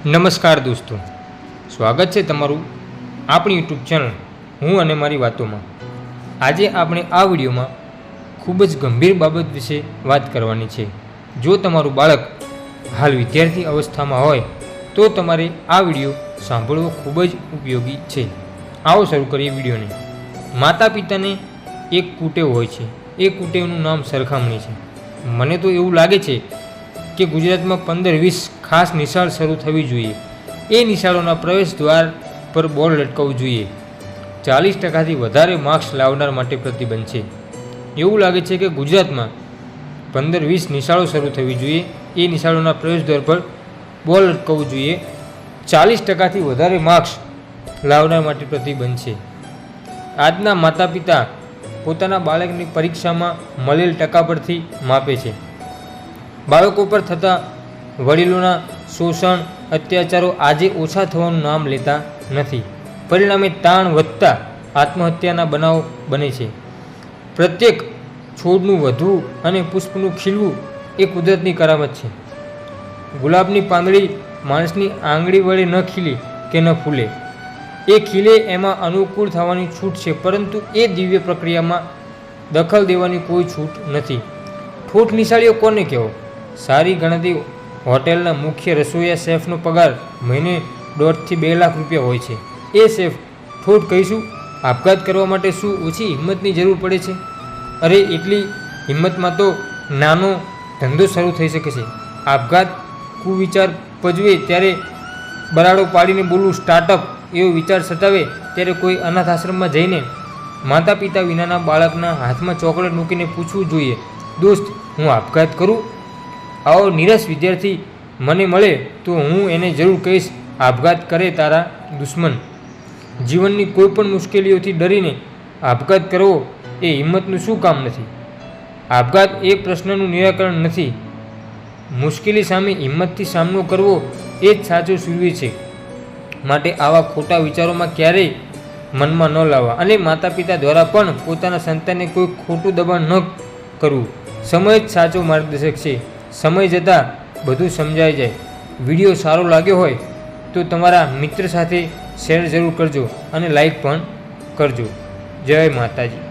નમસ્કાર દોસ્તો, સ્વાગત છે તમારું આપણી યુટ્યુબ ચેનલ હું અને મારી વાતોમાં। આજે આપણે આ વિડીયોમાં ખૂબ જ ગંભીર બાબત વિશે વાત કરવાની છે। જો તમારું બાળક હાલ વિદ્યાર્થી અવસ્થામાં હોય તો તમારે આ વિડીયો સાંભળવો ખૂબ જ ઉપયોગી છે। આવો શરૂ કરીએ વિડીયોને। માતા પિતાને એક કુટેવ હોય છે, એ કુટેવનું નામ સરખામણી છે। મને તો એવું લાગે છે કે ગુજરાતમાં 15-20 ખાસ નિશાળ શરૂ થવી જોઈએ। એ નિશાળોના પ્રવેશ દ્વાર પર બોર્ડ લટકાવવું જોઈએ। 40%થી વધારે માર્ક્સ લાવનાર માટે પ્રતિબંધ છે। એવું લાગે છે કે ગુજરાતમાં 15-20 નિશાળો શરૂ થવી જોઈએ। એ નિશાળોના પ્રવેશ દ્વાર પર બોર્ડ લટકાવવું જોઈએ। 40%થી વધારે માર્ક્સ લાવનાર માટે પ્રતિબંધ છે। આજના માતા પિતા પોતાના બાળકની પરીક્ષામાં મળેલ ટકા પરથી માપે છે। બાળકો પર થતા વડીલોના શોષણ અત્યાચારો આજે ઓછા થવાનું નામ લેતા નથી। પરિણામે તાણ વધતા આત્મહત્યાના બનાવો બને છે। પ્રત્યેક છોડનું વધવું અને પુષ્પનું ખીલવું એ કુદરતની કરામત છે। ગુલાબની પાંદડી માણસની આંગળી વડે ન ખીલે કે ન ફૂલે, એ ખીલે એમાં અનુકૂળ થવાની છૂટ છે, પરંતુ એ દિવ્ય પ્રક્રિયામાં દખલ દેવાની કોઈ છૂટ નથી। ઠોઠ નિશાળીઓ કોને કહેવો? સારી ગણતી હોટેલના મુખ્ય રસોઈયા શેફનો પગાર મહિને 1.5 થી 2 લાખ રૂપિયા હોય છે। એ શેફ ઠોઠ કહીશું? આપઘાત કરવા માટે શું ઓછી હિંમતની જરૂર પડે છે? અરે એટલી હિંમતમાં તો નાનો ધંધો શરૂ થઈ શકે છે। આપઘાત કુવિચાર પજવે ત્યારે બરાડો પાડીને બોલવું સ્ટાર્ટઅપ એવો વિચાર સતાવે ત્યારે કોઈ અનાથ આશ્રમમાં જઈને માતા પિતા વિનાના બાળકના હાથમાં ચોકલેટ મૂકીને પૂછવું જોઈએ, દોસ્ત હું આપઘાત કરું? આવો નિરાશ વિદ્યાર્થી મને મળે તો હું એને જરૂર કહીશ, આપઘાત કરે તારા દુશ્મન। જીવનની કોઈ પણ મુશ્કેલીઓથી ડરીને આપઘાત કરવો એ હિંમતનું શું કામ નથી? આપઘાત એ પ્રશ્નનું નિરાકરણ નથી। મુશ્કેલી સામે હિંમતથી સામનો કરવો એ જ સાચો શૂરવીર છે। માટે આવા ખોટા વિચારોમાં ક્યારેય મનમાં ન લાવવા અને માતા પિતા દ્વારા પણ પોતાના સંતાનને કોઈ ખોટું દબાણ ન કરવું। સમય જ સાચો માર્ગદર્શક છે। સમય જતાં બધું સમજાઈ જાય। વિડીયો સારો લાગ્યો હોય તો તમારા મિત્ર સાથે શેર જરૂર કરજો અને લાઈક પણ કરજો। જય માતાજી।